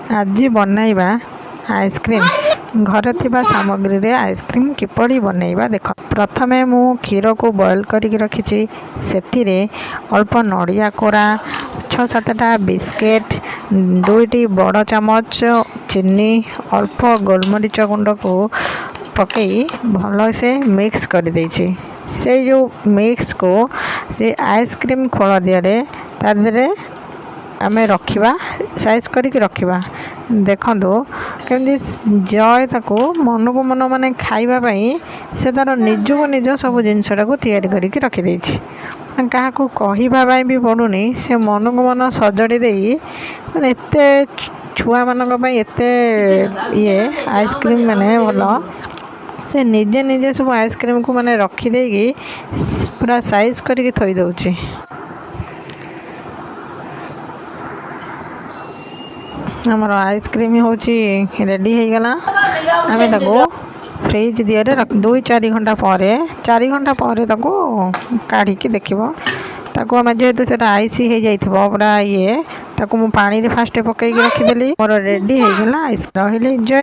आज बनैबा आइसक्रीम घर थिबा सामग्री रे आइसक्रीम किपरि बनैबा देख। प्रथमे मु क्षीर को बॉयल करिक रखिछि सेथिरे अल्प नड़िया कोरा 6-7टा बिस्केट 2टी बड़ चामच चीनी अल्प गोलमरीच गुंड को पकई भल से मिक्स कर देछि। से जो मिक्स को जे आइसक्रीम खोल दिया तादरे आमे रखिबा साइज करिक रखिबा। देखंतु केमती जय ताको मन को मन माने खाइबा पई से तार निजको निज सब जिनसटा को तैयारी करिक रखि देछि। क्या को कहिबा पई भी पडुनी से मन को मन सजड़ी देई माने एते छुआ मानक पई एते ये आइसक्रीम माने भलो से निजे निजे सब आइसक्रीम को माने रखी देगी पूरा साइज करिक थई दउछि। हमर आइसक्रीम होची रेडी हो गला। आमे ताको फ्रिज दिए रख 2-4 घंटा पर 4 घंटा पर ताको काढ़ी के देखिबो। ताको हम जेहेतु सेटा आइसी हो जाइथिबो पूरा ये ताको मु पानी रे फास्ट पकई के रखी देली। मोर रेडी हो गला आइसक्रीम।